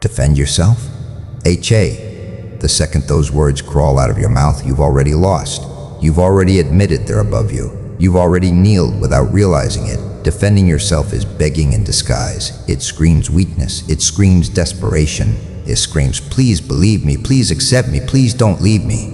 Defend yourself? H.A. The second those words crawl out of your mouth, you've already lost. You've already admitted they're above you. You've already kneeled without realizing it. Defending yourself is begging in disguise. It screams weakness. It screams desperation. It screams, please believe me, please accept me, please don't leave me.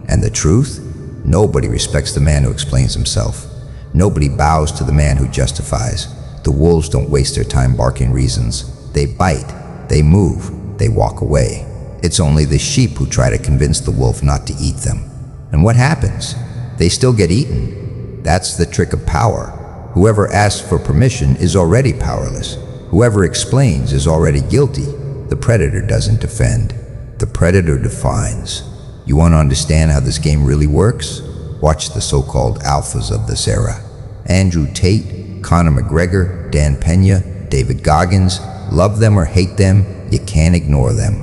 And the truth? Nobody respects the man who explains himself. Nobody bows to the man who justifies. The wolves don't waste their time barking reasons. They bite, they move, they walk away. It's only the sheep who try to convince the wolf not to eat them. And what happens? They still get eaten. That's the trick of power. Whoever asks for permission is already powerless. Whoever explains is already guilty. The predator doesn't defend. The predator defines. You want to understand how this game really works? Watch the so-called alphas of this era. Andrew Tate, Conor McGregor, Dan Pena, David Goggins. Love them or hate them, you can't ignore them.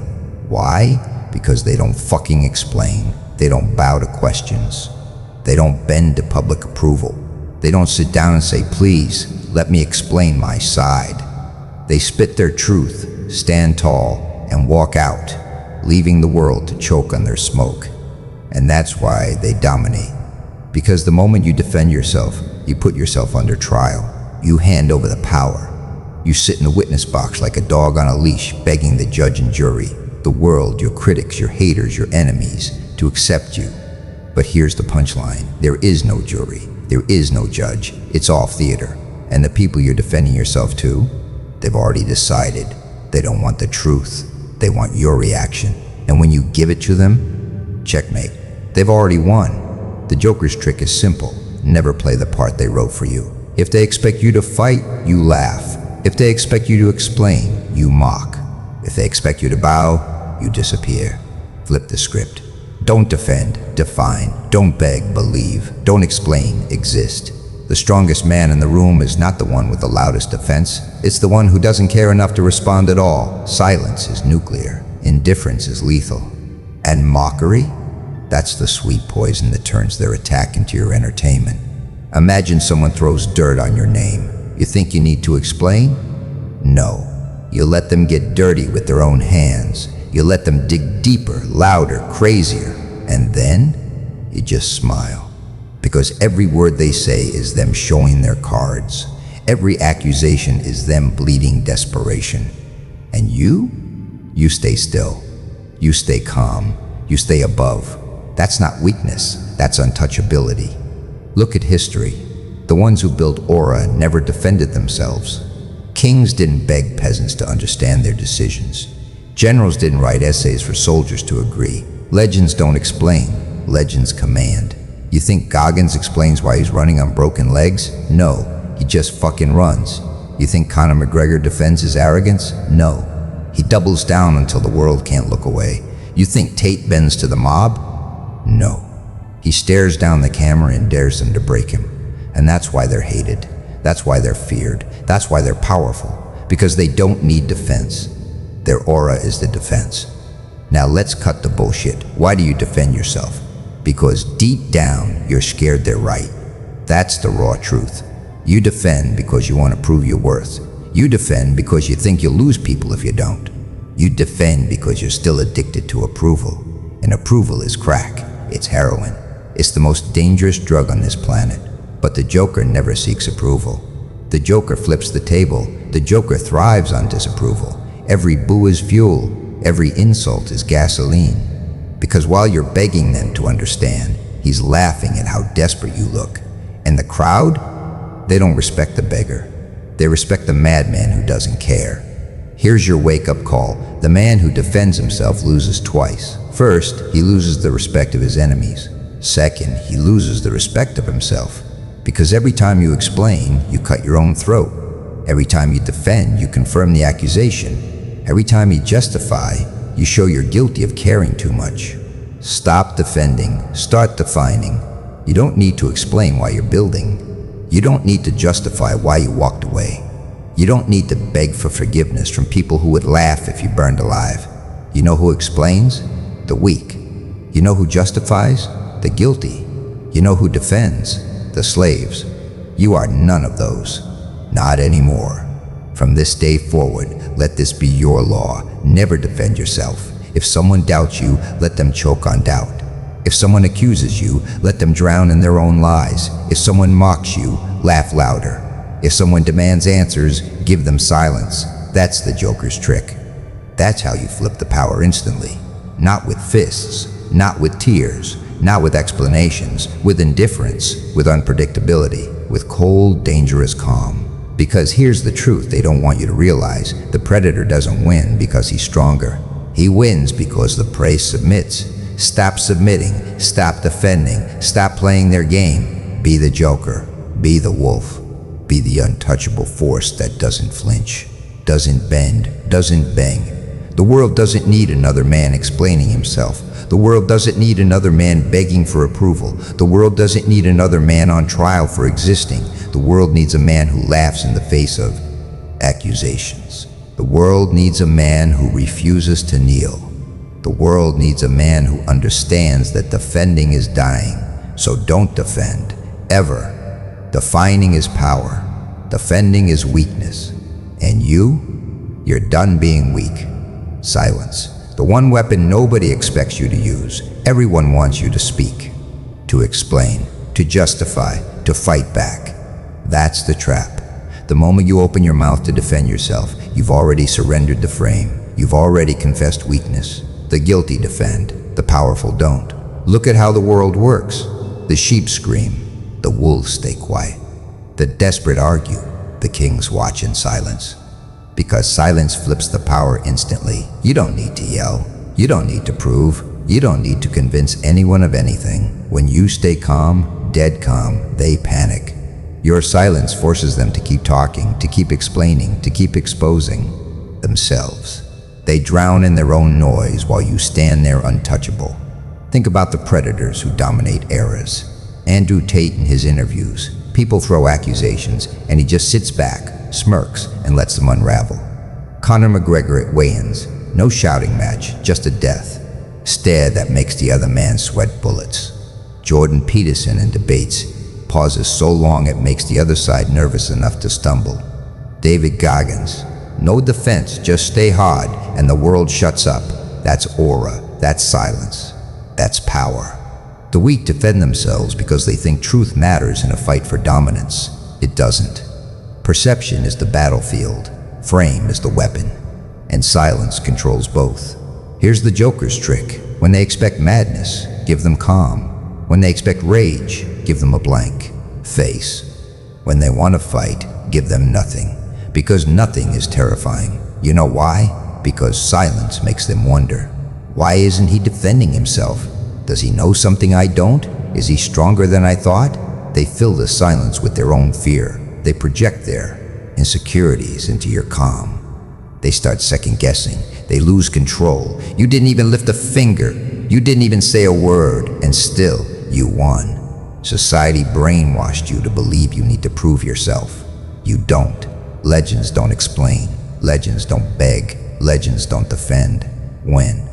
Why? Because they don't fucking explain. They don't bow to questions. They don't bend to public approval. They don't sit down and say, please, let me explain my side. They spit their truth, stand tall, and walk out, leaving the world to choke on their smoke. And that's why they dominate. Because the moment you defend yourself, you put yourself under trial. You hand over the power. You sit in the witness box like a dog on a leash, begging the judge and jury, the world, your critics, your haters, your enemies, to accept you. But here's the punchline. There is no jury. There is no judge. It's all theater. And the people you're defending yourself to, they've already decided. They don't want the truth. They want your reaction. And when you give it to them, checkmate. They've already won. The Joker's trick is simple. Never play the part they wrote for you. If they expect you to fight, you laugh. If they expect you to explain, you mock. If they expect you to bow, you disappear. Flip the script. Don't defend, define. Don't beg, believe. Don't explain, exist. The strongest man in the room is not the one with the loudest defense. It's the one who doesn't care enough to respond at all. Silence is nuclear. Indifference is lethal. And mockery? That's the sweet poison that turns their attack into your entertainment. Imagine someone throws dirt on your name. You think you need to explain? No. You let them get dirty with their own hands. You let them dig deeper, louder, crazier. And then you just smile. Because every word they say is them showing their cards. Every accusation is them bleeding desperation. And you stay still. You stay calm. You stay above. That's not weakness. That's untouchability. Look at history. The ones who built Aura never defended themselves. Kings didn't beg peasants to understand their decisions. Generals didn't write essays for soldiers to agree. Legends don't explain. Legends command. You think Goggins explains why he's running on broken legs? No, he just fucking runs. You think Conor McGregor defends his arrogance? No, he doubles down until the world can't look away. You think Tate bends to the mob? No, he stares down the camera and dares them to break him. And that's why they're hated. That's why they're feared. That's why they're powerful. Because they don't need defense. Their aura is the defense. Now let's cut the bullshit. Why do you defend yourself? Because deep down, you're scared they're right. That's the raw truth. You defend because you want to prove your worth. You defend because you think you'll lose people if you don't. You defend because you're still addicted to approval. And approval is crack. It's heroin. It's the most dangerous drug on this planet. But the Joker never seeks approval. The Joker flips the table. The Joker thrives on disapproval. Every boo is fuel. Every insult is gasoline. Because while you're begging them to understand, he's laughing at how desperate you look. And the crowd? They don't respect the beggar. They respect the madman who doesn't care. Here's your wake-up call. The man who defends himself loses twice. First, he loses the respect of his enemies. Second, he loses the respect of himself. Because every time you explain, you cut your own throat. Every time you defend, you confirm the accusation. Every time you justify, you show you're guilty of caring too much. Stop defending. Start defining. You don't need to explain why you're building. You don't need to justify why you walked away. You don't need to beg for forgiveness from people who would laugh if you burned alive. You know who explains? The weak. You know who justifies? The guilty. You know who defends? The slaves. You are none of those. Not anymore. From this day forward, let this be your law. Never defend yourself. If someone doubts you, let them choke on doubt. If someone accuses you, let them drown in their own lies. If someone mocks you, laugh louder. If someone demands answers, give them silence. That's the Joker's trick. That's how you flip the power instantly. Not with fists, not with tears, not with explanations, with indifference, with unpredictability, with cold, dangerous calm. Because here's the truth they don't want you to realize. The predator doesn't win because he's stronger. He wins because the prey submits. Stop submitting, stop defending, stop playing their game. Be the Joker, be the wolf, be the untouchable force that doesn't flinch, doesn't bend, doesn't bang. The world doesn't need another man explaining himself. The world doesn't need another man begging for approval. The world doesn't need another man on trial for existing. The world needs a man who laughs in the face of accusations. The world needs a man who refuses to kneel. The world needs a man who understands that defending is dying. So don't defend, ever. Defining is power. Defending is weakness. And you're done being weak. Silence. The one weapon nobody expects you to use. Everyone wants you to speak, to explain, to justify, to fight back. That's the trap. The moment you open your mouth to defend yourself, you've already surrendered the frame. You've already confessed weakness. The guilty defend, the powerful don't. Look at how the world works. The sheep scream, the wolves stay quiet. The desperate argue, the kings watch in silence. Because silence flips the power instantly. You don't need to yell. You don't need to prove. You don't need to convince anyone of anything. When you stay calm, dead calm, they panic. Your silence forces them to keep talking, to keep explaining, to keep exposing themselves. They drown in their own noise while you stand there untouchable. Think about the predators who dominate eras. Andrew Tate in his interviews. People throw accusations, and he just sits back, smirks, and lets them unravel. Conor McGregor at weigh-ins. No shouting match, just a death. Stare that makes the other man sweat bullets. Jordan Peterson in debates. Pauses so long it makes the other side nervous enough to stumble. David Goggins. No defense, just stay hard, and the world shuts up. That's aura, that's silence, that's power. The weak defend themselves because they think truth matters in a fight for dominance. It doesn't. Perception is the battlefield, frame is the weapon, and silence controls both. Here's the Joker's trick. When they expect madness, give them calm. When they expect rage, give them a blank face. When they want to fight, give them nothing. Because nothing is terrifying. You know why? Because silence makes them wonder. Why isn't he defending himself? Does he know something I don't? Is he stronger than I thought? They fill the silence with their own fear. They project their insecurities into your calm. They start second-guessing. They lose control. You didn't even lift a finger. You didn't even say a word, and still, you won. Society brainwashed you to believe you need to prove yourself. You don't. Legends don't explain. Legends don't beg. Legends don't defend. When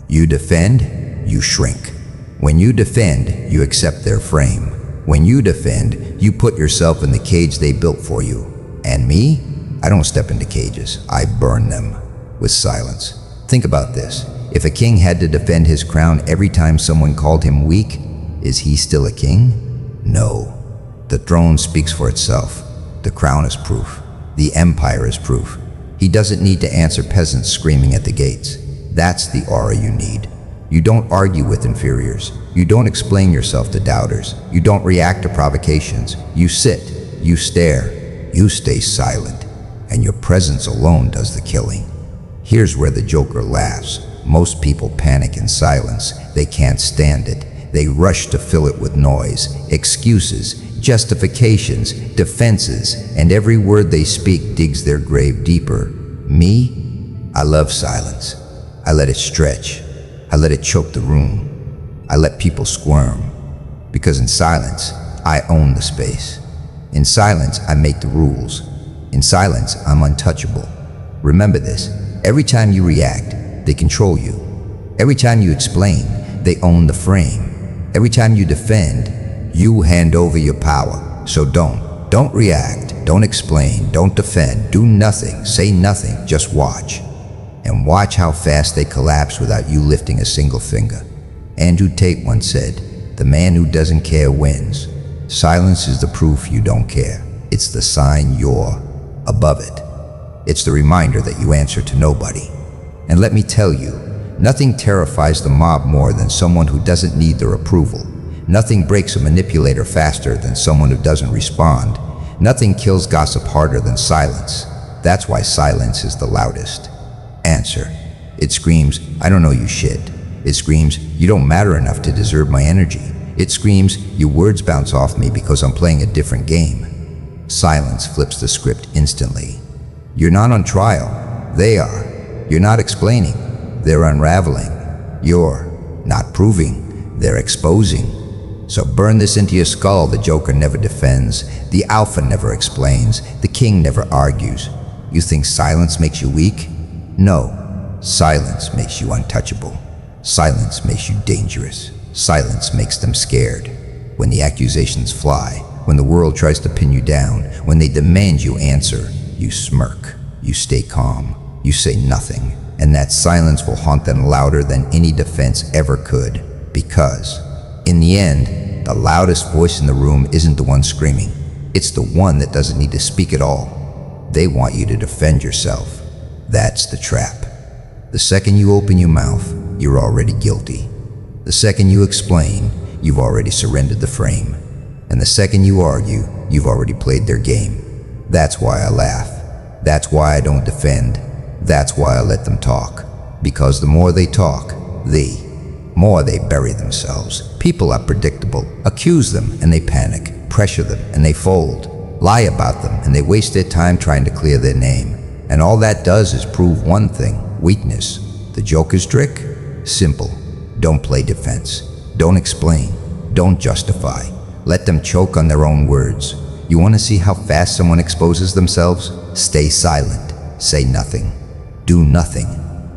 you defend, you shrink. When you defend, you accept their frame. When you defend, you put yourself in the cage they built for you. And me? I don't step into cages. I burn them with silence. Think about this. If a king had to defend his crown every time someone called him weak, is he still a king? No. The throne speaks for itself. The crown is proof. The empire is proof. He doesn't need to answer peasants screaming at the gates. That's the aura you need. You don't argue with inferiors. You don't explain yourself to doubters. You don't react to provocations. You sit, you stare, you stay silent, and your presence alone does the killing. Here's where the Joker laughs. Most people panic in silence. They can't stand it. They rush to fill it with noise, excuses, justifications, defenses, and every word they speak digs their grave deeper. Me? I love silence. I let it stretch. I let it choke the room. I let people squirm. Because in silence, I own the space. In silence, I make the rules. In silence, I'm untouchable. Remember this. Every time you react, they control you. Every time you explain, they own the frame. Every time you defend, you hand over your power. So don't react. don't explain, don't defend, do nothing, say nothing, just watch. And watch how fast they collapse without you lifting a single finger. Andrew Tate once said, "The man who doesn't care wins." Silence is the proof you don't care. It's the sign you're above it. It's the reminder that you answer to nobody. And let me tell you, nothing terrifies the mob more than someone who doesn't need their approval. Nothing breaks a manipulator faster than someone who doesn't respond. Nothing kills gossip harder than silence. That's why silence is the loudest. Answer. It screams, "I don't know you shit." It screams, "You don't matter enough to deserve my energy." It screams, "Your words bounce off me because I'm playing a different game." Silence flips the script instantly. You're not on trial. They are. You're not explaining. They're unraveling. You're not proving. They're exposing. So burn this into your skull. The Joker never defends. The Alpha never explains. The King never argues. You think silence makes you weak? No. Silence makes you untouchable. Silence makes you dangerous. Silence makes them scared. When the accusations fly, when the world tries to pin you down, when they demand you answer, you smirk. You stay calm. You say nothing. And that silence will haunt them louder than any defense ever could. Because, in the end, the loudest voice in the room isn't the one screaming. It's the one that doesn't need to speak at all. They want you to defend yourself. That's the trap. The second you open your mouth, you're already guilty. The second you explain, you've already surrendered the frame. And the second you argue, you've already played their game. That's why I laugh. That's why I don't defend. That's why I let them talk. Because the more they talk, the more they bury themselves. People are predictable. Accuse them and they panic. Pressure them and they fold. Lie about them and they waste their time trying to clear their name. And all that does is prove one thing: weakness. The Joker's trick? Simple. Don't play defense. Don't explain. Don't justify. Let them choke on their own words. You want to see how fast someone exposes themselves? Stay silent. Say nothing. Do nothing.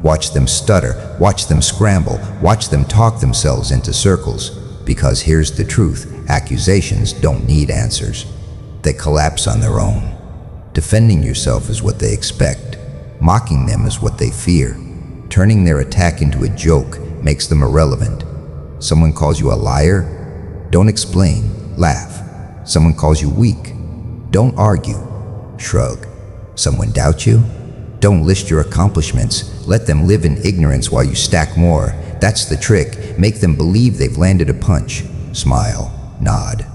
Watch them stutter. Watch them scramble. Watch them talk themselves into circles. Because here's the truth: accusations don't need answers. They collapse on their own. Defending yourself is what they expect. Mocking them is what they fear. Turning their attack into a joke makes them irrelevant. Someone calls you a liar? Don't explain. Laugh. Someone calls you weak? Don't argue. Shrug. Someone doubt you? Don't list your accomplishments. Let them live in ignorance while you stack more. That's the trick. Make them believe they've landed a punch. Smile. Nod.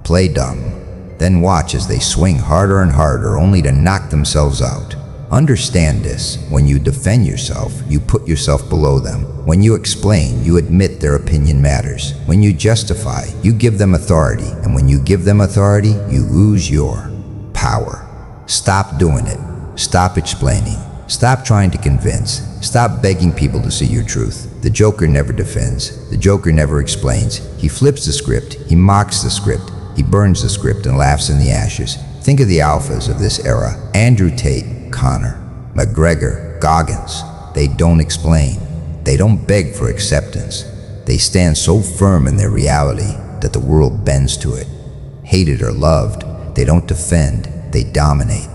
Play dumb. Then watch as they swing harder and harder, only to knock themselves out. Understand this: when you defend yourself, you put yourself below them. When you explain, you admit their opinion matters. When you justify, you give them authority. And when you give them authority, you lose your power. Stop doing it. Stop explaining. Stop trying to convince. Stop begging people to see your truth. The Joker never defends. The Joker never explains. He flips the script. He mocks the script. He burns the script and laughs in the ashes. Think of the alphas of this era: Andrew Tate, Connor, McGregor, Goggins. They don't explain. They don't beg for acceptance. They stand so firm in their reality that the world bends to it. Hated or loved, they don't defend, they dominate.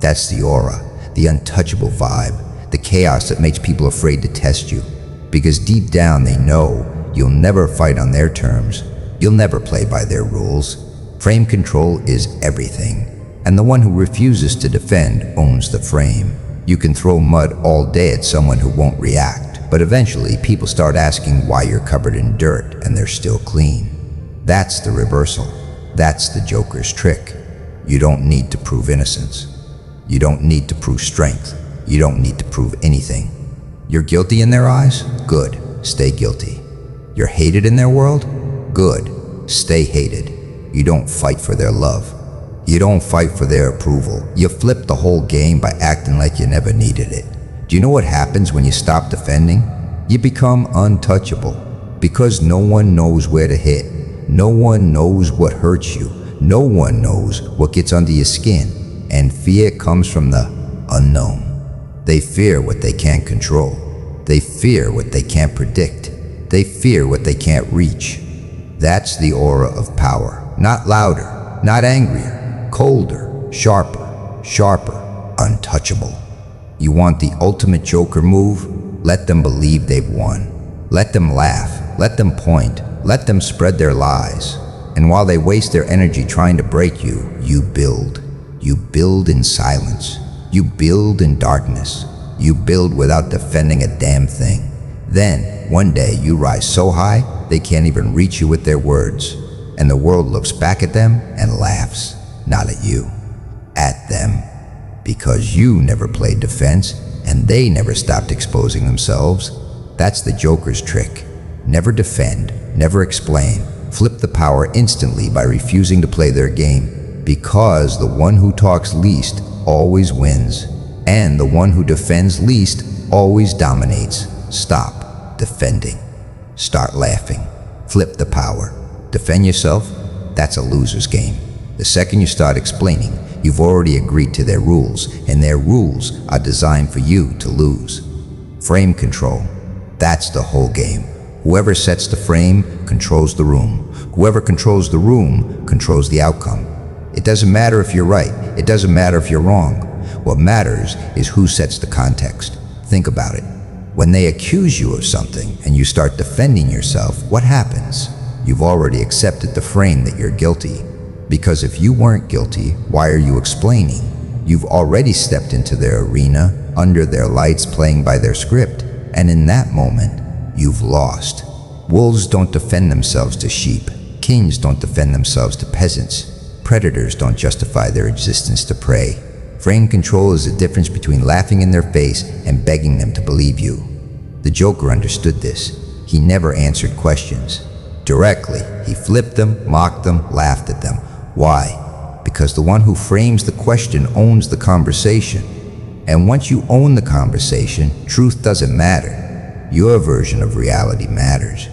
That's the aura, the untouchable vibe, the chaos that makes people afraid to test you. Because deep down they know you'll never fight on their terms. You'll never play by their rules. Frame control is everything. And the one who refuses to defend owns the frame. You can throw mud all day at someone who won't react, but eventually people start asking why you're covered in dirt and they're still clean. That's the reversal. That's the Joker's trick. You don't need to prove innocence. You don't need to prove strength. You don't need to prove anything. You're guilty in their eyes? Good. Stay guilty. You're hated in their world? Good. Stay hated. You don't fight for their love. You don't fight for their approval. You flip the whole game by acting like you never needed it. Do you know what happens when you stop defending? You become untouchable. Because no one knows where to hit. No one knows what hurts you. No one knows what gets under your skin. And fear comes from the unknown. They fear what they can't control. They fear what they can't predict. They fear what they can't reach. That's the aura of power. Not louder, not angrier, colder, Sharper, sharper, untouchable. You want the ultimate Joker move? Let them believe they've won. Let them laugh, let them point, let them spread their lies. And while they waste their energy trying to break you, you build. You build in silence. You build in darkness. You build without defending a damn thing. Then, one day, you rise so high, they can't even reach you with their words. And the world looks back at them and laughs. Not at you. At them. Because you never played defense, and they never stopped exposing themselves. That's the Joker's trick. Never defend, never explain. Flip the power instantly by refusing to play their game. Because the one who talks least always wins. And the one who defends least always dominates. Stop defending. Start laughing. Flip the power. Defend yourself? That's a loser's game. The second you start explaining, you've already agreed to their rules, and their rules are designed for you to lose. Frame control. That's the whole game. Whoever sets the frame controls the room. Whoever controls the room controls the outcome. It doesn't matter if you're right. It doesn't matter if you're wrong. What matters is who sets the context. Think about it. When they accuse you of something and you start defending yourself, what happens? You've already accepted the frame that you're guilty. Because if you weren't guilty, why are you explaining? You've already stepped into their arena, under their lights, playing by their script. And in that moment, you've lost. Wolves don't defend themselves to sheep. Kings don't defend themselves to peasants. Predators don't justify their existence to prey. Frame control is the difference between laughing in their face and begging them to believe you. The Joker understood this. He never answered questions. Directly, he flipped them, mocked them, laughed at them. Why? Because the one who frames the question owns the conversation. And once you own the conversation, truth doesn't matter. Your version of reality matters.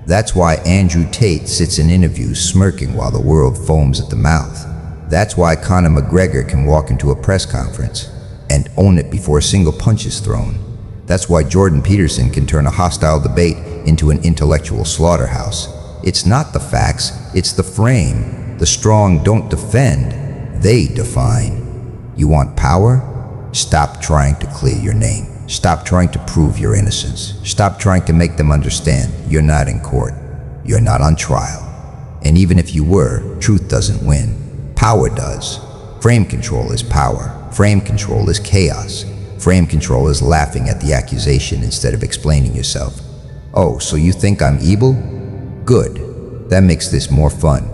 That's why Andrew Tate sits in interviews smirking while the world foams at the mouth. That's why Conor McGregor can walk into a press conference and own it before a single punch is thrown. That's why Jordan Peterson can turn a hostile debate into an intellectual slaughterhouse. It's not the facts, it's the frame. The strong don't defend, they define. You want power? Stop trying to clear your name. Stop trying to prove your innocence. Stop trying to make them understand you're not in court. You're not on trial. And even if you were, truth doesn't win. Power does. Frame control is power. Frame control is chaos. Frame control is laughing at the accusation instead of explaining yourself. Oh, so you think I'm evil? Good. That makes this more fun.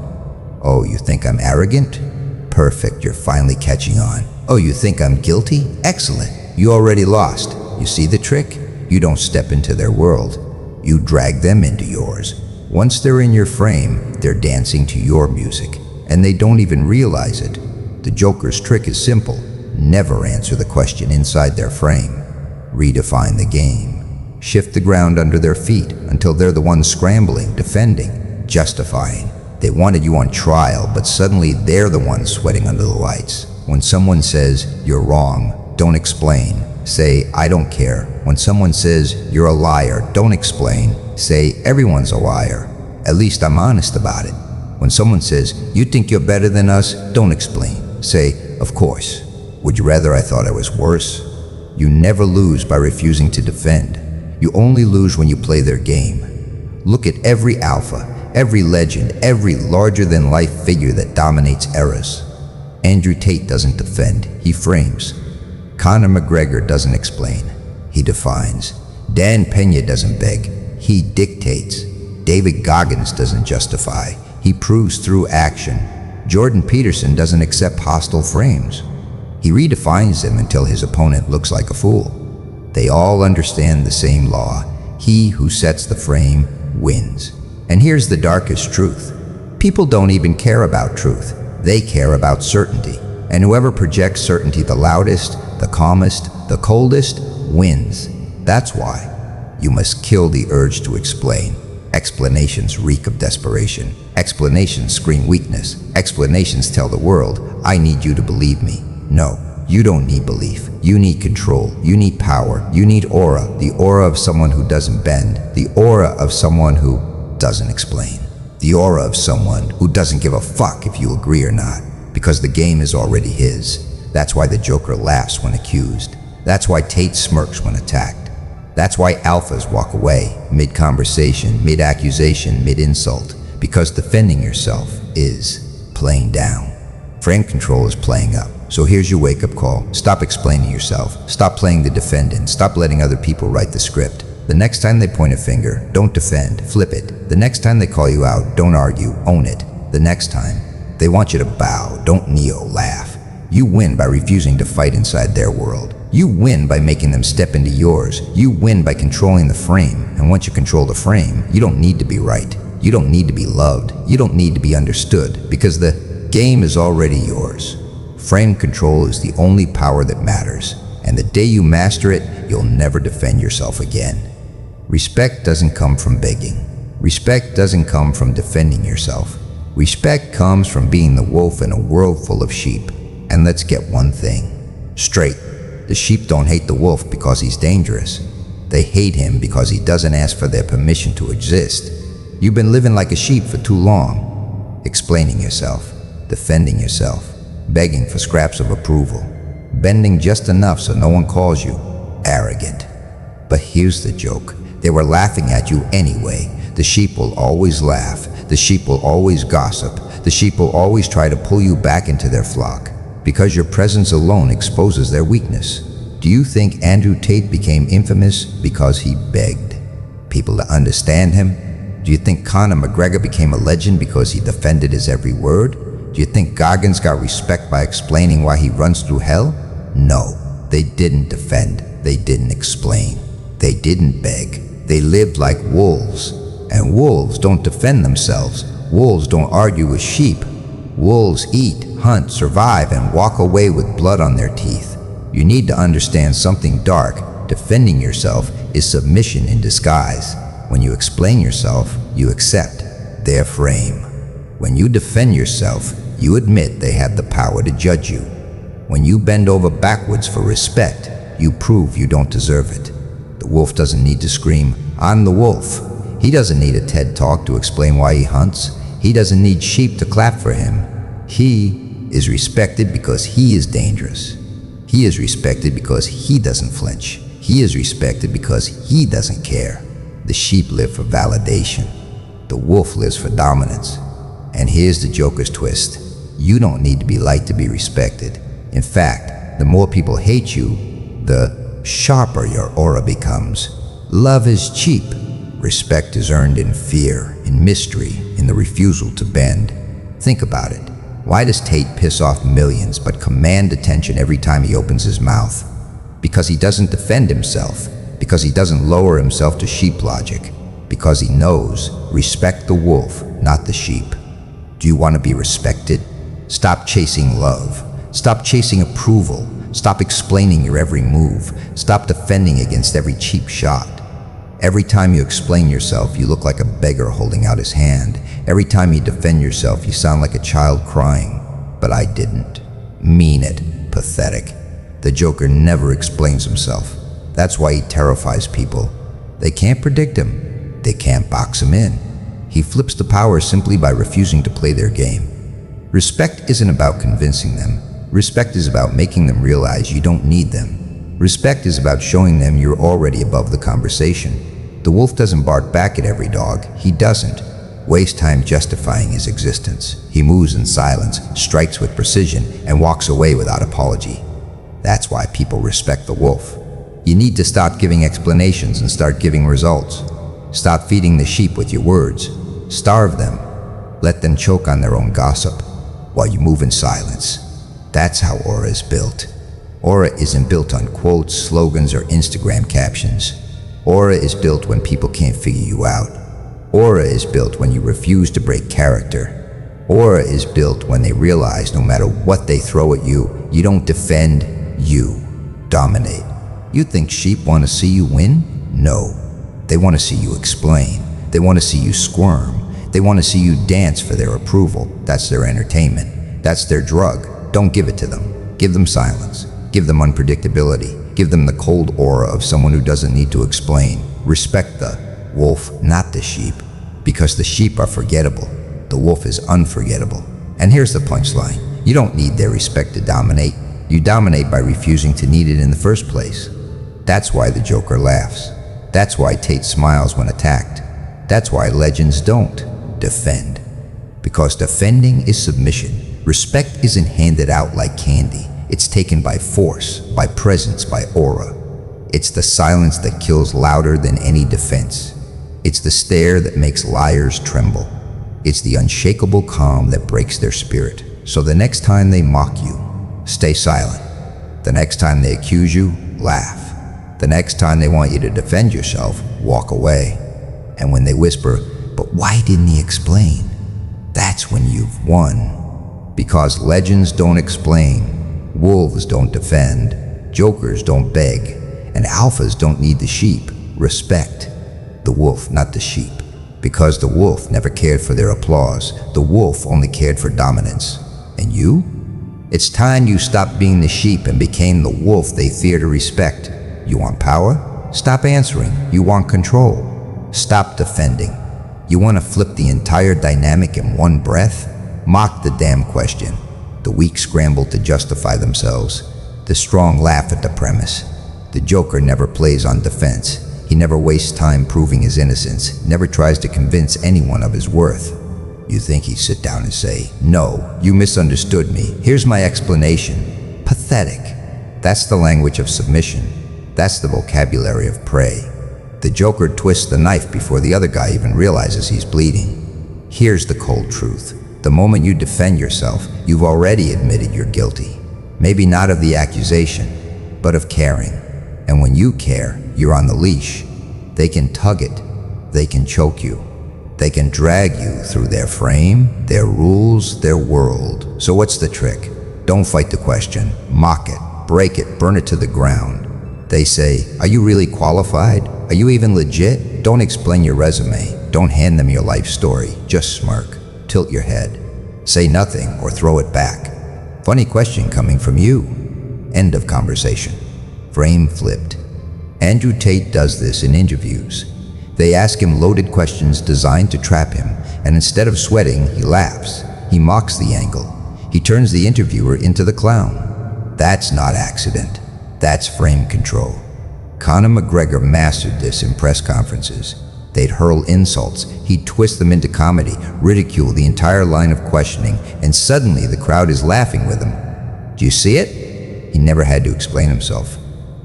Oh, you think I'm arrogant? Perfect, you're finally catching on. Oh, you think I'm guilty? Excellent. You already lost. You see the trick? You don't step into their world. You drag them into yours. Once they're in your frame, they're dancing to your music. And they don't even realize it. The Joker's trick is simple. Never answer the question inside their frame. Redefine the game. Shift the ground under their feet until they're the ones scrambling, defending, justifying. They wanted you on trial, but suddenly they're the ones sweating under the lights. When someone says, you're wrong, don't explain. Say, I don't care. When someone says, you're a liar, don't explain. Say, everyone's a liar. At least I'm honest about it. When someone says, you think you're better than us, don't explain. Say, of course. Would you rather I thought I was worse? You never lose by refusing to defend. You only lose when you play their game. Look at every alpha, every legend, every larger-than-life figure that dominates eras. Andrew Tate doesn't defend, he frames. Conor McGregor doesn't explain, he defines. Dan Pena doesn't beg, he dictates. David Goggins doesn't justify, he proves through action. Jordan Peterson doesn't accept hostile frames. He redefines them until his opponent looks like a fool. They all understand the same law. He who sets the frame wins. And here's the darkest truth. People don't even care about truth. They care about certainty. And whoever projects certainty the loudest, the calmest, the coldest, wins. That's why you must kill the urge to explain. Explanations reek of desperation. Explanations scream weakness. Explanations tell the world, I need you to believe me. No, you don't need belief. You need control. You need power. You need aura. The aura of someone who doesn't bend. The aura of someone who doesn't explain. The aura of someone who doesn't give a fuck if you agree or not. because the game is already his. That's why the Joker laughs when accused. That's why Tate smirks when attacked. That's why alphas walk away, mid-conversation, mid-accusation, mid-insult, because defending yourself is playing down. Frame control is playing up. So here's your wake-up call. Stop explaining yourself. Stop playing the defendant. Stop letting other people write the script. The next time they point a finger, don't defend, flip it. The next time they call you out, don't argue, own it. The next time they want you to bow, don't kneel, laugh. You win by refusing to fight inside their world. You win by making them step into yours. You win by controlling the frame. And once you control the frame, you don't need to be right. You don't need to be loved. You don't need to be understood, because the game is already yours. Frame control is the only power that matters. And the day you master it, you'll never defend yourself again. Respect doesn't come from begging. Respect doesn't come from defending yourself. Respect comes from being the wolf in a world full of sheep. And let's get one thing straight. The sheep don't hate the wolf because he's dangerous. They hate him because he doesn't ask for their permission to exist. You've been living like a sheep for too long, explaining yourself, defending yourself, begging for scraps of approval, bending just enough so no one calls you arrogant. But here's the joke. They were laughing at you anyway. The sheep will always laugh. The sheep will always gossip. The sheep will always try to pull you back into their flock, because your presence alone exposes their weakness. Do you think Andrew Tate became infamous because he begged people to understand him? Do you think Conor McGregor became a legend because he defended his every word? Do you think Goggins got respect by explaining why he runs through hell? No, they didn't defend. They didn't explain. They didn't beg. They lived like wolves. And wolves don't defend themselves. Wolves don't argue with sheep. Wolves eat, hunt, survive, and walk away with blood on their teeth. You need to understand something dark. Defending yourself is submission in disguise. When you explain yourself, you accept their frame. When you defend yourself, you admit they have the power to judge you. When you bend over backwards for respect, you prove you don't deserve it. The wolf doesn't need to scream, "I'm the wolf." He doesn't need a TED Talk to explain why he hunts. He doesn't need sheep to clap for him. He is respected because he is dangerous. He is respected because he doesn't flinch. He is respected because he doesn't care. The sheep live for validation. The wolf lives for dominance. And here's the Joker's twist. You don't need to be liked to be respected. In fact, the more people hate you, the sharper your aura becomes. Love is cheap. Respect is earned in fear, in mystery, in the refusal to bend. Think about it. Why does Tate piss off millions but command attention every time he opens his mouth? Because he doesn't defend himself. Because he doesn't lower himself to sheep logic. Because he knows, respect the wolf, not the sheep. Do you want to be respected? Stop chasing love. Stop chasing approval. Stop explaining your every move. Stop defending against every cheap shot. Every time you explain yourself, you look like a beggar holding out his hand. Every time you defend yourself, you sound like a child crying. But I didn't. Mean it. Pathetic. The Joker never explains himself. That's why he terrifies people. They can't predict him. They can't box him in. He flips the power simply by refusing to play their game. Respect isn't about convincing them. Respect is about making them realize you don't need them. Respect is about showing them you're already above the conversation. The wolf doesn't bark back at every dog. He doesn't waste time justifying his existence. He moves in silence, strikes with precision, and walks away without apology. That's why people respect the wolf. You need to stop giving explanations and start giving results. Stop feeding the sheep with your words. Starve them. Let them choke on their own gossip while you move in silence. That's how aura is built. Aura isn't built on quotes, slogans, or Instagram captions. Aura is built when people can't figure you out. Aura is built when you refuse to break character. Aura is built when they realize no matter what they throw at you, you don't defend, you dominate. You think sheep want to see you win? No. They want to see you explain. They want to see you squirm. They want to see you dance for their approval. That's their entertainment. That's their drug. Don't give it to them. Give them silence. Give them unpredictability. Give them the cold aura of someone who doesn't need to explain. Respect the wolf, not the sheep, because the sheep are forgettable. The wolf is unforgettable. And here's the punchline. You don't need their respect to dominate. You dominate by refusing to need it in the first place. That's why the Joker laughs. That's why Tate smiles when attacked. That's why legends don't defend. Because defending is submission. Respect isn't handed out like candy. It's taken by force, by presence, by aura. It's the silence that kills louder than any defense. It's the stare that makes liars tremble. It's the unshakable calm that breaks their spirit. So the next time they mock you, stay silent. The next time they accuse you, laugh. The next time they want you to defend yourself, walk away. And when they whisper, "But why didn't he explain?" that's when you've won. Because legends don't explain, wolves don't defend, jokers don't beg, and alphas don't need the sheep. Respect the wolf, not the sheep. Because the wolf never cared for their applause. The wolf only cared for dominance. And you? It's time you stopped being the sheep and became the wolf they fear to respect. You want power? Stop answering. You want control? Stop defending. You want to flip the entire dynamic in one breath? Mock the damn question. The weak scramble to justify themselves. The strong laugh at the premise. The Joker never plays on defense. He never wastes time proving his innocence, never tries to convince anyone of his worth. You think he'd sit down and say, "No, you misunderstood me. Here's my explanation." Pathetic. That's the language of submission. That's the vocabulary of prey. The Joker twists the knife before the other guy even realizes he's bleeding. Here's the cold truth. The moment you defend yourself, you've already admitted you're guilty. Maybe not of the accusation, but of caring. And when you care, you're on the leash. They can tug it. They can choke you. They can drag you through their frame, their rules, their world. So what's the trick? Don't fight the question. Mock it, break it, burn it to the ground. They say, "Are you really qualified? Are you even legit?" Don't explain your resume. Don't hand them your life story. Just smirk. Tilt your head. Say nothing or throw it back. Funny question coming from you. End of conversation. Frame flipped. Andrew Tate does this in interviews. They ask him loaded questions designed to trap him, and instead of sweating, he laughs. He mocks the angle. He turns the interviewer into the clown. That's not accident. That's frame control. Conor McGregor mastered this in press conferences. They'd hurl insults, he'd twist them into comedy, ridicule the entire line of questioning, and suddenly the crowd is laughing with him. Do you see it? He never had to explain himself.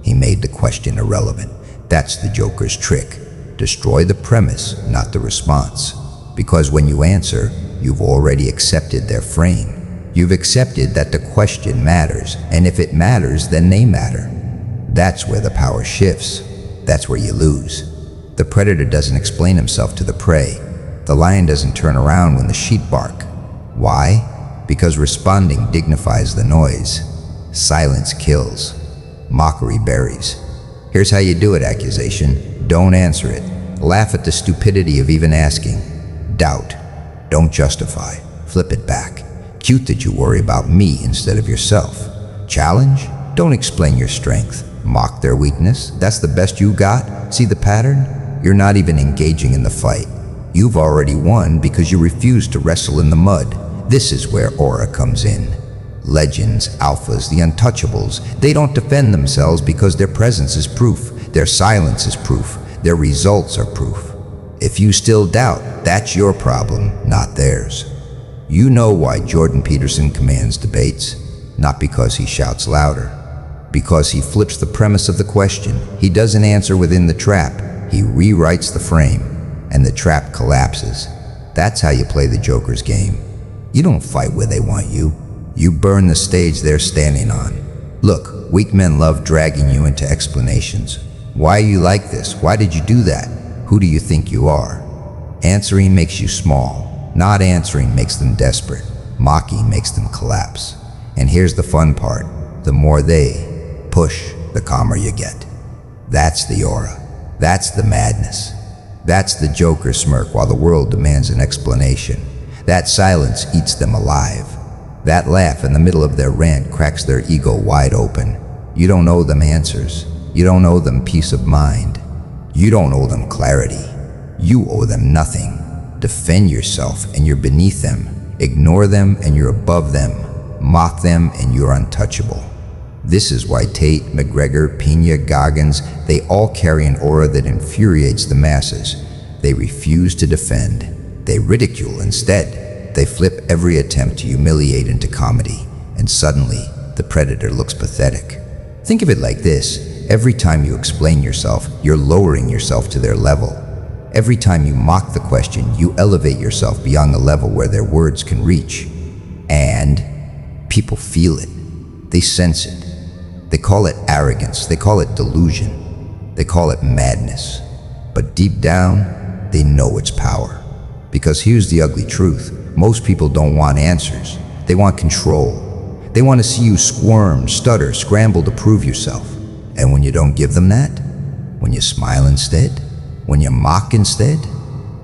He made the question irrelevant. That's the Joker's trick. Destroy the premise, not the response. Because when you answer, you've already accepted their frame. You've accepted that the question matters, and if it matters, then they matter. That's where the power shifts. That's where you lose. The predator doesn't explain himself to the prey. The lion doesn't turn around when the sheep bark. Why? Because responding dignifies the noise. Silence kills. Mockery buries. Here's how you do it, accusation. Don't answer it. Laugh at the stupidity of even asking. Doubt. Don't justify. Flip it back. Cute that you worry about me instead of yourself. Challenge. Don't explain your strength. Mock their weakness. That's the best you got? See the pattern? You're not even engaging in the fight. You've already won because you refuse to wrestle in the mud. This is where aura comes in. Legends, alphas, the untouchables, they don't defend themselves because their presence is proof. Their silence is proof. Their results are proof. If you still doubt, that's your problem, not theirs. You know why Jordan Peterson commands debates. Not because he shouts louder. Because he flips the premise of the question. He doesn't answer within the trap. He rewrites the frame, and the trap collapses. That's how you play the Joker's game. You don't fight where they want you. You burn the stage they're standing on. Look, weak men love dragging you into explanations. Why are you like this? Why did you do that? Who do you think you are? Answering makes you small. Not answering makes them desperate. Mocking makes them collapse. And here's the fun part. The more they push, the calmer you get. That's the aura. That's the madness. That's the Joker smirk while the world demands an explanation. That silence eats them alive. That laugh in the middle of their rant cracks their ego wide open. You don't owe them answers. You don't owe them peace of mind. You don't owe them clarity. You owe them nothing. Defend yourself and you're beneath them. Ignore them and you're above them. Mock them and you're untouchable. This is why Tate, McGregor, Pena, Goggins, they all carry an aura that infuriates the masses. They refuse to defend. They ridicule instead. They flip every attempt to humiliate into comedy. And suddenly, the predator looks pathetic. Think of it like this. Every time you explain yourself, you're lowering yourself to their level. Every time you mock the question, you elevate yourself beyond the level where their words can reach. And people feel it. They sense it. They call it arrogance. They call it delusion. They call it madness. But deep down, they know its power. Because here's the ugly truth. Most people don't want answers. They want control. They want to see you squirm, stutter, scramble to prove yourself. And when you don't give them that, when you smile instead, when you mock instead,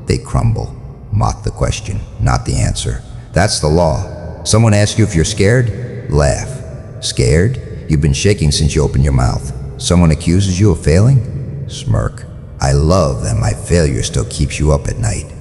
they crumble. Mock the question, not the answer. That's the law. Someone asks you if you're scared? Laugh. Scared? You've been shaking since you opened your mouth. Someone accuses you of failing? Smirk. I love that my failure still keeps you up at night.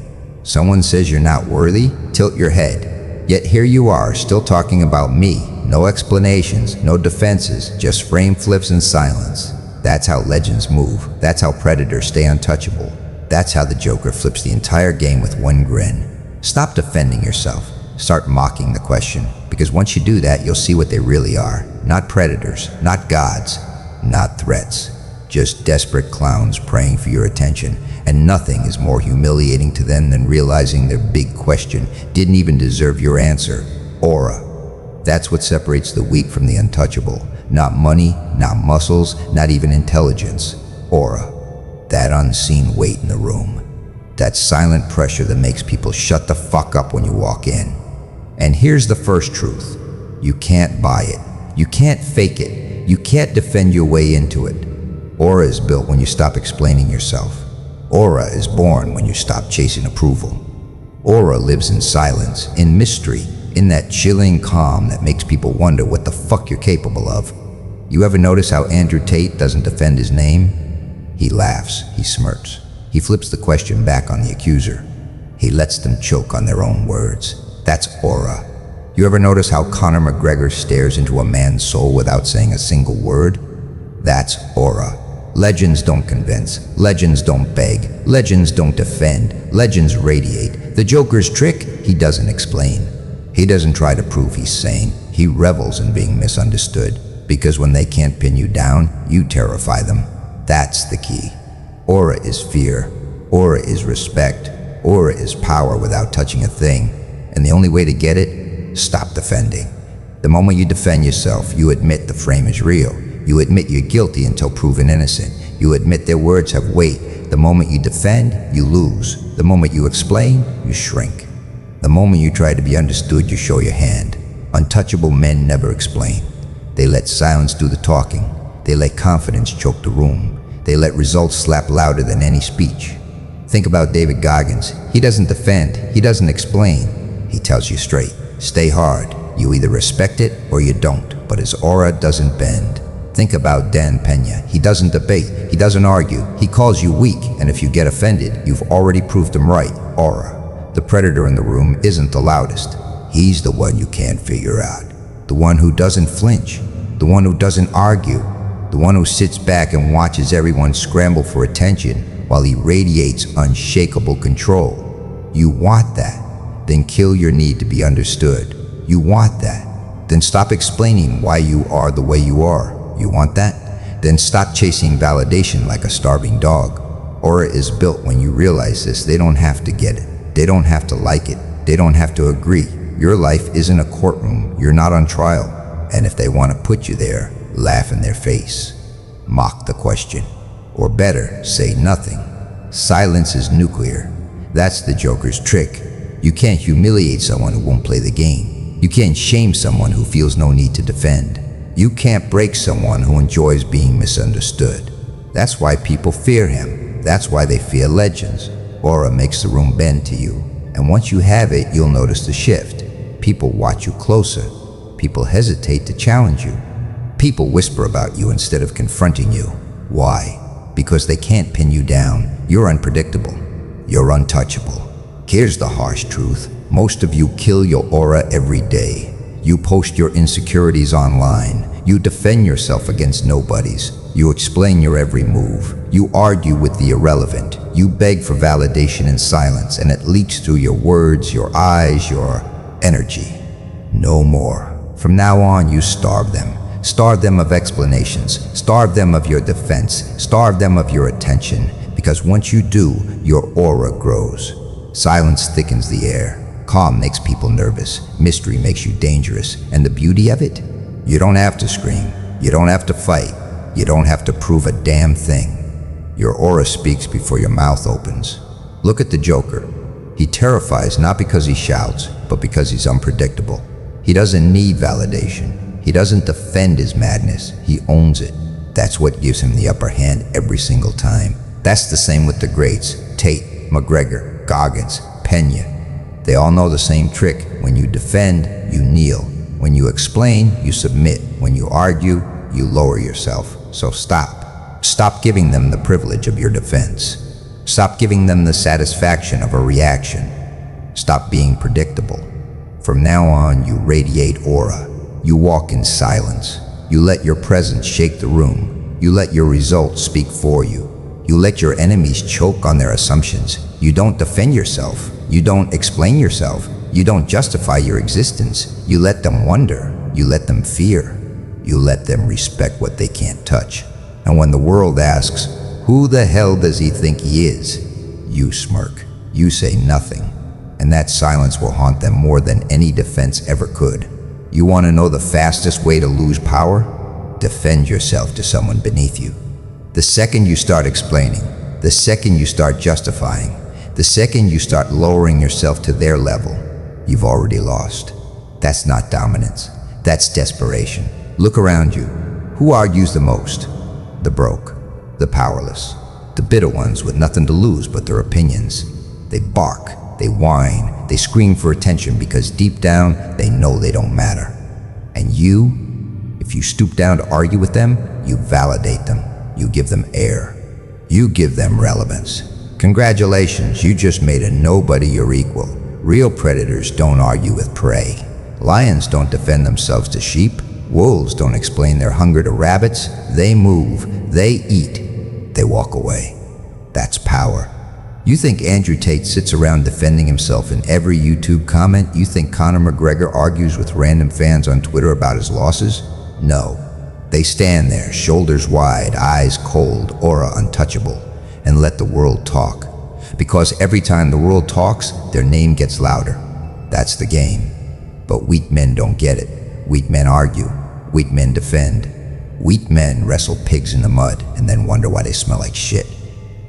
Someone says you're not worthy? Tilt your head. Yet here you are, still talking about me. No explanations, no defenses, just frame flips and silence. That's how legends move. That's how predators stay untouchable. That's how the Joker flips the entire game with one grin. Stop defending yourself. Start mocking the question. Because once you do that, you'll see what they really are. Not predators, not gods, not threats. Just desperate clowns praying for your attention. And nothing is more humiliating to them than realizing their big question didn't even deserve your answer. Aura. That's what separates the weak from the untouchable. Not money, not muscles, not even intelligence. Aura. That unseen weight in the room. That silent pressure that makes people shut the fuck up when you walk in. And here's the first truth. You can't buy it. You can't fake it. You can't defend your way into it. Aura is built when you stop explaining yourself. Aura is born when you stop chasing approval. Aura lives in silence, in mystery, in that chilling calm that makes people wonder what the fuck you're capable of. You ever notice how Andrew Tate doesn't defend his name? He laughs, he smirks. He flips the question back on the accuser. He lets them choke on their own words. That's aura. You ever notice how Conor McGregor stares into a man's soul without saying a single word? That's aura. Legends don't convince. Legends don't beg. Legends don't defend. Legends radiate. The Joker's trick, he doesn't explain. He doesn't try to prove he's sane. He revels in being misunderstood. Because when they can't pin you down, you terrify them. That's the key. Aura is fear. Aura is respect. Aura is power without touching a thing. And the only way to get it, stop defending. The moment you defend yourself, you admit the frame is real. You admit you're guilty until proven innocent. You admit their words have weight. The moment you defend, you lose. The moment you explain, you shrink. The moment you try to be understood, you show your hand. Untouchable men never explain. They let silence do the talking. They let confidence choke the room. They let results slap louder than any speech. Think about David Goggins. He doesn't defend. He doesn't explain. He tells you straight, stay hard. You either respect it or you don't, but his aura doesn't bend. Think about Dan Pena. He doesn't debate. He doesn't argue. He calls you weak, and if you get offended, you've already proved him right. Aura. The predator in the room isn't the loudest. He's the one you can't figure out. The one who doesn't flinch. The one who doesn't argue. The one who sits back and watches everyone scramble for attention while he radiates unshakable control. You want that. Then kill your need to be understood. You want that. Then stop explaining why you are the way you are. You want that? Then stop chasing validation like a starving dog. Aura is built when you realize this. They don't have to get it. They don't have to like it. They don't have to agree. Your life isn't a courtroom. You're not on trial. And if they want to put you there, laugh in their face. Mock the question. Or better, say nothing. Silence is nuclear. That's the Joker's trick. You can't humiliate someone who won't play the game. You can't shame someone who feels no need to defend. You can't break someone who enjoys being misunderstood. That's why people fear him. That's why they fear legends. Aura makes the room bend to you. And once you have it, you'll notice the shift. People watch you closer. People hesitate to challenge you. People whisper about you instead of confronting you. Why? Because they can't pin you down. You're unpredictable. You're untouchable. Here's the harsh truth. Most of you kill your aura every day. You post your insecurities online. You defend yourself against nobodies. You explain your every move. You argue with the irrelevant. You beg for validation in silence, and it leaks through your words, your eyes, your energy. No more. From now on, you starve them. Starve them of explanations. Starve them of your defense. Starve them of your attention. Because once you do, your aura grows. Silence thickens the air. Calm makes people nervous. Mystery makes you dangerous. And the beauty of it? You don't have to scream. You don't have to fight. You don't have to prove a damn thing. Your aura speaks before your mouth opens. Look at the Joker. He terrifies not because he shouts, but because he's unpredictable. He doesn't need validation. He doesn't defend his madness. He owns it. That's what gives him the upper hand every single time. That's the same with the greats. Tate, McGregor, Goggins, Pena. They all know the same trick. When you defend, you kneel. When you explain, you submit. When you argue, you lower yourself. So stop. Stop giving them the privilege of your defense. Stop giving them the satisfaction of a reaction. Stop being predictable. From now on, you radiate aura. You walk in silence. You let your presence shake the room. You let your results speak for you. You let your enemies choke on their assumptions. You don't defend yourself. You don't explain yourself. You don't justify your existence. You let them wonder. You let them fear. You let them respect what they can't touch. And when the world asks, who the hell does he think he is? You smirk. You say nothing. And that silence will haunt them more than any defense ever could. You want to know the fastest way to lose power? Defend yourself to someone beneath you. The second you start explaining, the second you start justifying, the second you start lowering yourself to their level, you've already lost. That's not dominance. That's desperation. Look around you. Who argues the most? The broke, the powerless, the bitter ones with nothing to lose but their opinions. They bark, they whine, they scream for attention because deep down they know they don't matter. And you, if you stoop down to argue with them, you validate them. You give them air. You give them relevance. Congratulations, you just made a nobody your equal. Real predators don't argue with prey. Lions don't defend themselves to sheep. Wolves don't explain their hunger to rabbits. They move, they eat, they walk away. That's power. You think Andrew Tate sits around defending himself in every YouTube comment? You think Conor McGregor argues with random fans on Twitter about his losses? No. They stand there, shoulders wide, eyes cold, aura untouchable, and let the world talk. Because every time the world talks, their name gets louder. That's the game. But weak men don't get it. Weak men argue. Weak men defend. Weak men wrestle pigs in the mud and then wonder why they smell like shit.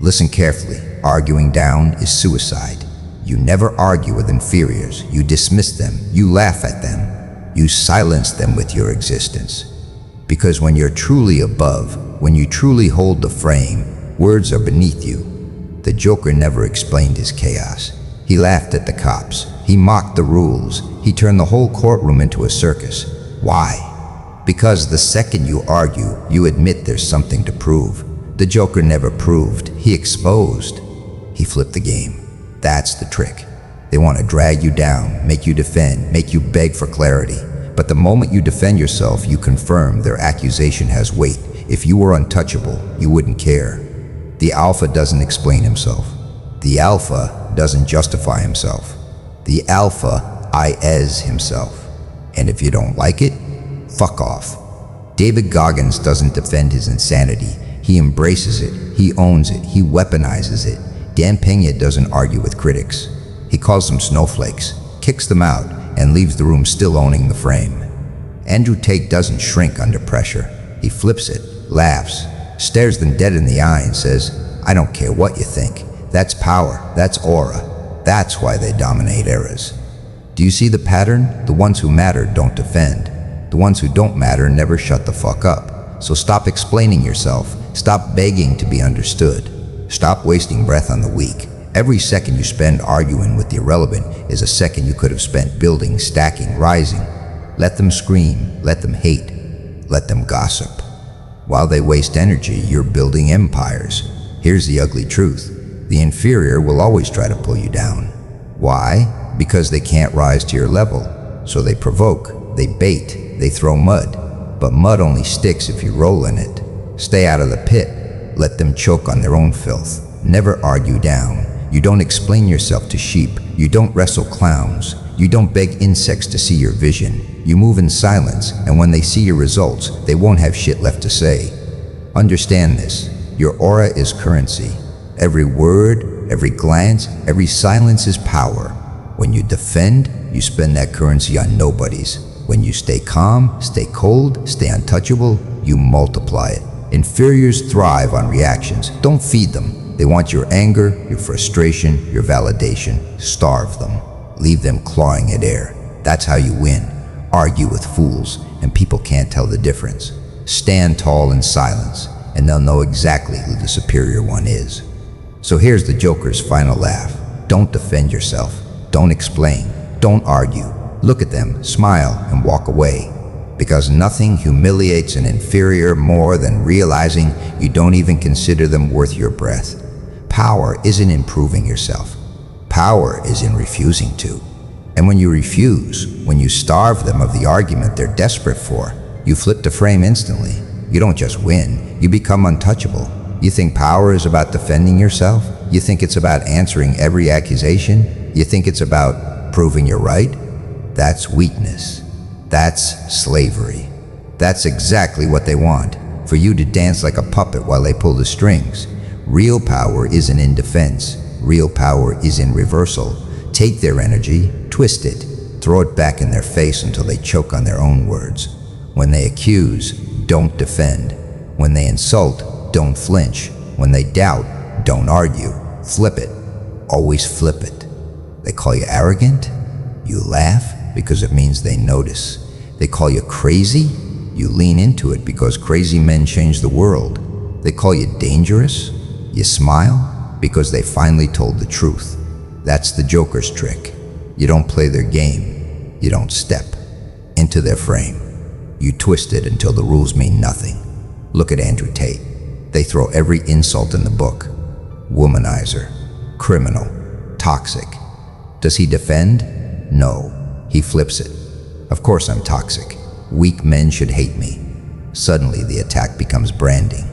Listen carefully. Arguing down is suicide. You never argue with inferiors. You dismiss them. You laugh at them. You silence them with your existence. Because when you're truly above, when you truly hold the frame, words are beneath you. The Joker never explained his chaos. He laughed at the cops. He mocked the rules. He turned the whole courtroom into a circus. Why? Because the second you argue, you admit there's something to prove. The Joker never proved. He exposed. He flipped the game. That's the trick. They want to drag you down, make you defend, make you beg for clarity. But the moment you defend yourself, you confirm their accusation has weight. If you were untouchable, you wouldn't care. The alpha doesn't explain himself. The alpha doesn't justify himself. The alpha is himself. And if you don't like it, fuck off. David Goggins doesn't defend his insanity. He embraces it. He owns it. He weaponizes it. Dan Pena doesn't argue with critics. He calls them snowflakes, kicks them out, and leaves the room still owning the frame. Andrew Tate doesn't shrink under pressure. He flips it, laughs, stares them dead in the eye and says, I don't care what you think. That's power. That's aura. That's why they dominate eras. Do you see the pattern? The ones who matter don't defend. The ones who don't matter never shut the fuck up. So stop explaining yourself. Stop begging to be understood. Stop wasting breath on the weak. Every second you spend arguing with the irrelevant is a second you could have spent building, stacking, rising. Let them scream. Let them hate. Let them gossip. While they waste energy, you're building empires. Here's the ugly truth. The inferior will always try to pull you down. Why? Because they can't rise to your level. So they provoke. they bait, they throw mud. But mud only sticks if you roll in it. Stay out of the pit. Let them choke on their own filth. Never argue down. You don't explain yourself to sheep. You don't wrestle clowns. You don't beg insects to see your vision. You move in silence, and when they see your results, they won't have shit left to say. Understand this. Your aura is currency. Every word, every glance, every silence is power. When you defend, you spend that currency on nobodies. When you stay calm, stay cold, stay untouchable, you multiply it. Inferiors thrive on reactions. Don't feed them. They want your anger, your frustration, your validation. Starve them. Leave them clawing at air. That's how you win. Argue with fools, and people can't tell the difference. Stand tall in silence, and they'll know exactly who the superior one is. So here's the Joker's final laugh. Don't defend yourself. Don't explain. Don't argue. Look at them, smile, and walk away. Because nothing humiliates an inferior more than realizing you don't even consider them worth your breath. Power isn't in proving yourself. Power is in refusing to. And when you refuse, when you starve them of the argument they're desperate for, you flip the frame instantly. You don't just win, you become untouchable. You think power is about defending yourself? You think it's about answering every accusation? You think it's about proving you're right? That's weakness. That's slavery. That's exactly what they want, for you to dance like a puppet while they pull the strings. Real power isn't in defense. Real power is in reversal. Take their energy, twist it, throw it back in their face until they choke on their own words. When they accuse, don't defend. When they insult, don't flinch. When they doubt, don't argue. Flip it. Always flip it. They call you arrogant? You laugh because it means they notice. They call you crazy? You lean into it because crazy men change the world. They call you dangerous? You smile because they finally told the truth. That's the Joker's trick. You don't play their game. You don't step into their frame. You twist it until the rules mean nothing. Look at Andrew Tate. They throw every insult in the book. Womanizer, criminal, toxic. Does he defend? No, he flips it. Of course I'm toxic. Weak men should hate me. Suddenly the attack becomes branding.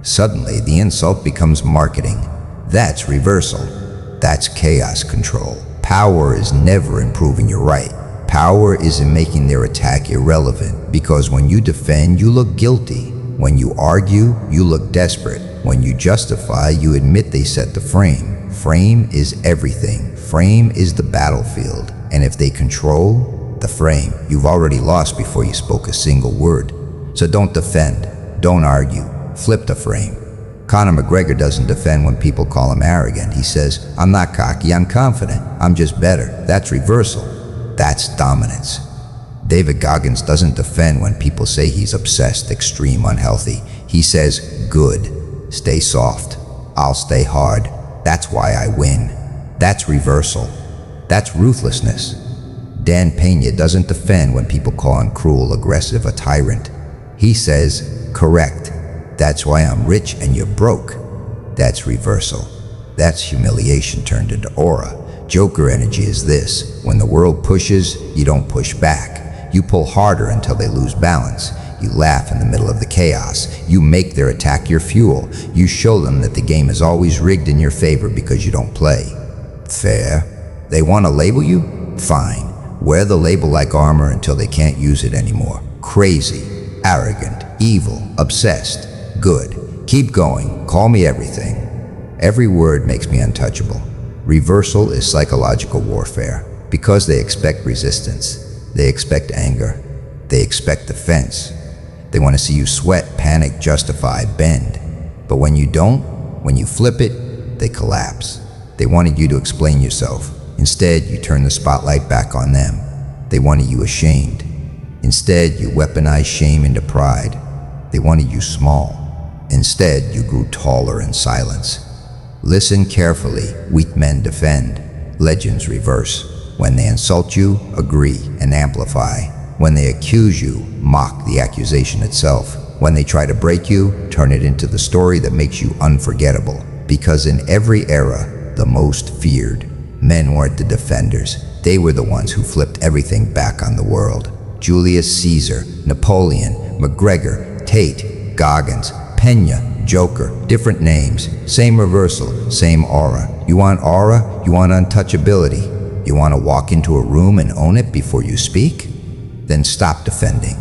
Suddenly the insult becomes marketing. That's reversal. That's chaos control. Power is never in proving you're right. Power is in making their attack irrelevant, because when you defend, you look guilty. When you argue, you look desperate. When you justify, you admit they set the frame. Frame is everything. Frame is the battlefield. And if they control the frame, you've already lost before you spoke a single word. So don't defend. Don't argue. Flip the frame. Conor McGregor doesn't defend when people call him arrogant. He says, I'm not cocky, I'm confident. I'm just better. That's reversal. That's dominance. David Goggins doesn't defend when people say he's obsessed, extreme, unhealthy. He says, good. Stay soft. I'll stay hard. That's why I win. That's reversal. That's ruthlessness. Dan Pena doesn't defend when people call him cruel, aggressive, a tyrant. He says, correct. That's why I'm rich and you're broke. That's reversal. That's humiliation turned into aura. Joker energy is this. When the world pushes, you don't push back. You pull harder until they lose balance. You laugh in the middle of the chaos. You make their attack your fuel. You show them that the game is always rigged in your favor because you don't play. Fair. They want to label you? Fine. Wear the label like armor until they can't use it anymore. Crazy, arrogant, evil, obsessed. Good. Keep going. Call me everything. Every word makes me untouchable. Reversal is psychological warfare because they expect resistance. They expect anger. They expect defense. They want to see you sweat, panic, justify, bend. But when you don't, when you flip it, they collapse. They wanted you to explain yourself. Instead, you turn the spotlight back on them. They wanted you ashamed. Instead, you weaponized shame into pride. They wanted you small. Instead, you grew taller in silence. Listen carefully. Weak men defend. Legends reverse. When they insult you, agree and amplify. When they accuse you, mock the accusation itself. When they try to break you, turn it into the story that makes you unforgettable. Because in every era, the most feared, men weren't the defenders. They were the ones who flipped everything back on the world. Julius Caesar, Napoleon, McGregor, Tate, Goggins, Pena, Joker, different names, same reversal, same aura. You want aura? You want untouchability? You want to walk into a room and own it before you speak? Then stop defending.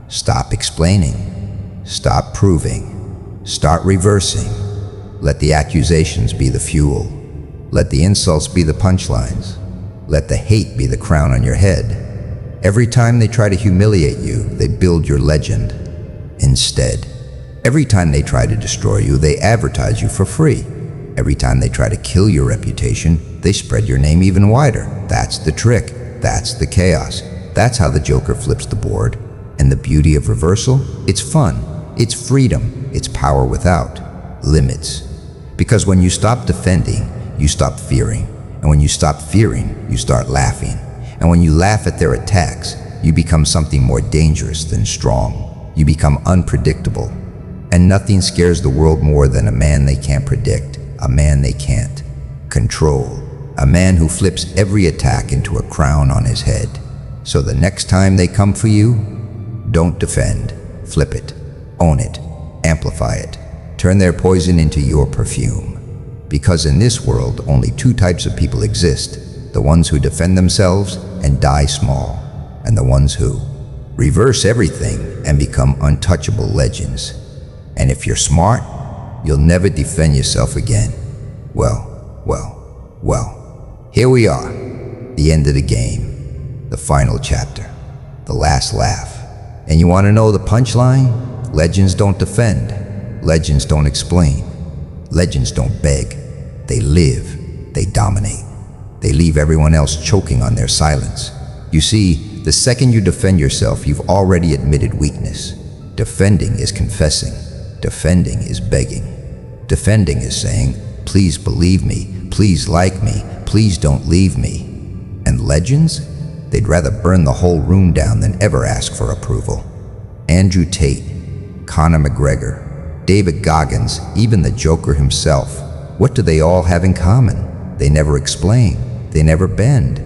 Stop explaining. Stop proving. Start reversing. Let the accusations be the fuel. Let the insults be the punchlines. Let the hate be the crown on your head. Every time they try to humiliate you, they build your legend instead. Every time they try to destroy you, they advertise you for free. Every time they try to kill your reputation, they spread your name even wider. That's the trick. That's the chaos. That's how the Joker flips the board. And the beauty of reversal? It's fun. It's freedom. It's power without limits. Because when you stop defending, you stop fearing. And when you stop fearing, you start laughing. And when you laugh at their attacks, you become something more dangerous than strong. You become unpredictable. And nothing scares the world more than a man they can't predict, a man they can't control, a man who flips every attack into a crown on his head. So the next time they come for you, don't defend, flip it, own it, amplify it, turn their poison into your perfume. Because in this world, only two types of people exist, the ones who defend themselves and die small, and the ones who reverse everything and become untouchable legends. And if you're smart, you'll never defend yourself again. Well, here we are, the end of the game, the final chapter, the last laugh. And you want to know the punchline? Legends don't defend, legends don't explain, legends don't beg. They live, they dominate. They leave everyone else choking on their silence. You see, the second you defend yourself, you've already admitted weakness. Defending is confessing. Defending is begging. Defending is saying, please believe me, please like me, please don't leave me. And legends? They'd rather burn the whole room down than ever ask for approval. Andrew Tate, Conor McGregor, David Goggins, even the Joker himself. What do they all have in common? They never explain. They never bend.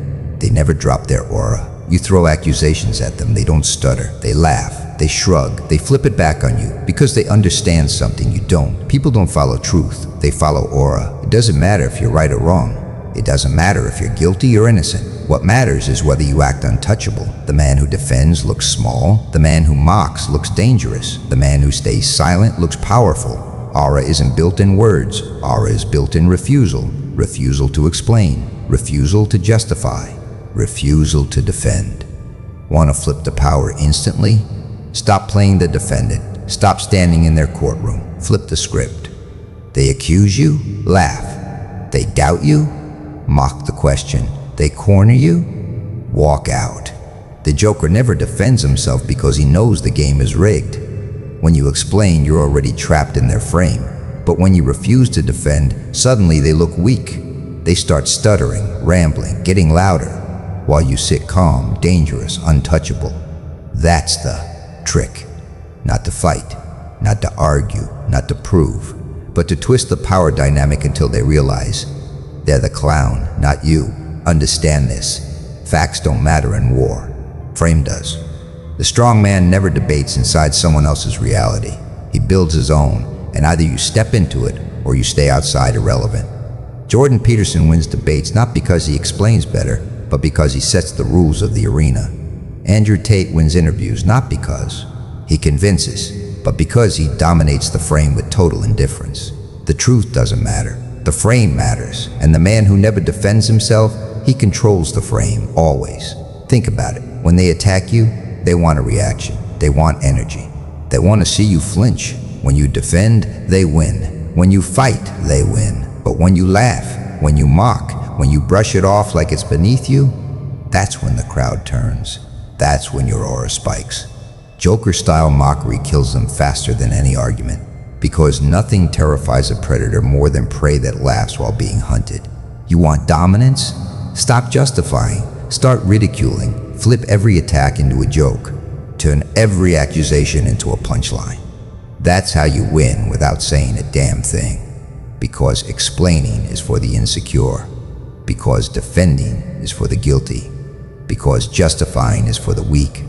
They never drop their aura. You throw accusations at them, they don't stutter. They laugh, they shrug, they flip it back on you because they understand something you don't. People don't follow truth, they follow aura. It doesn't matter if you're right or wrong. It doesn't matter if you're guilty or innocent. What matters is whether you act untouchable. The man who defends looks small. The man who mocks looks dangerous. The man who stays silent looks powerful. Aura isn't built in words. Aura is built in refusal. Refusal to explain. Refusal to justify. Refusal to defend. Want to flip the power instantly? Stop playing the defendant. Stop standing in their courtroom. Flip the script. They accuse you? Laugh. They doubt you? Mock the question. They corner you? Walk out. The Joker never defends himself because he knows the game is rigged. When you explain, you're already trapped in their frame. But when you refuse to defend, suddenly they look weak. They start stuttering, rambling, getting louder, while you sit calm, dangerous, untouchable. That's the trick. Not to fight, not to argue, not to prove, but to twist the power dynamic until they realize they're the clown, not you. Understand this. Facts don't matter in war. Frame does. The strong man never debates inside someone else's reality. He builds his own, and either you step into it or you stay outside irrelevant. Jordan Peterson wins debates not because he explains better, but because he sets the rules of the arena. Andrew Tate wins interviews not because he convinces, but because he dominates the frame with total indifference. The truth doesn't matter. The frame matters, and the man who never defends himself, he controls the frame, always. Think about it. When they attack you, they want a reaction. They want energy. They want to see you flinch. When you defend, they win. When you fight, they win. But when you laugh, when you mock, when you brush it off like it's beneath you, that's when the crowd turns. That's when your aura spikes. Joker-style mockery kills them faster than any argument, because nothing terrifies a predator more than prey that laughs while being hunted. You want dominance? Stop justifying. Start ridiculing. Flip every attack into a joke. Turn every accusation into a punchline. That's how you win without saying a damn thing. Because explaining is for the insecure. Because defending is for the guilty. Because justifying is for the weak.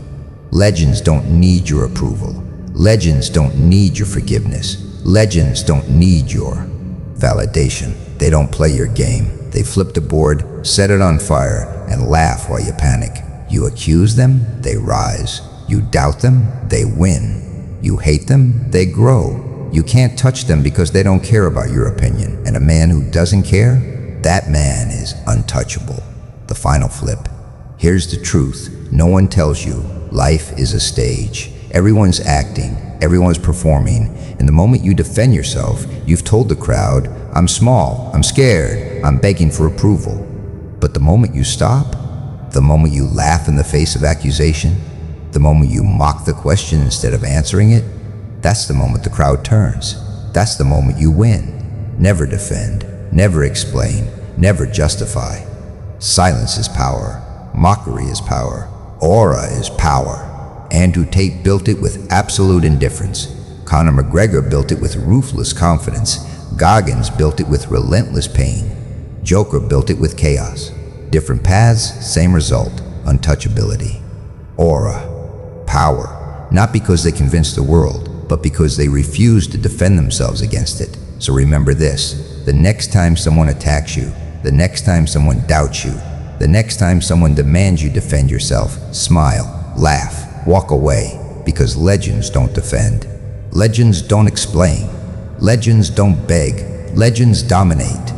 Legends don't need your approval. Legends don't need your forgiveness. Legends don't need your validation. They don't play your game. They flip the board, set it on fire, and laugh while you panic. You accuse them, they rise. You doubt them, they win. You hate them, they grow. You can't touch them because they don't care about your opinion. And a man who doesn't care, that man is untouchable. The final flip. Here's the truth. No one tells you life is a stage. Everyone's acting, everyone's performing. And the moment you defend yourself, you've told the crowd, I'm small, I'm scared, I'm begging for approval. But the moment you stop, the moment you laugh in the face of accusation, the moment you mock the question instead of answering it, that's the moment the crowd turns. That's the moment you win. Never defend, never explain, never justify. Silence is power. Mockery is power. Aura is power. Andrew Tate built it with absolute indifference. Conor McGregor built it with ruthless confidence. Goggins built it with relentless pain. Joker built it with chaos. Different paths, same result, untouchability. Aura. Power. Not because they convinced the world, but because they refused to defend themselves against it. So remember this, the next time someone attacks you, the next time someone doubts you, the next time someone demands you defend yourself, smile, laugh, walk away, because legends don't defend. Legends don't explain. Legends don't beg. Legends dominate.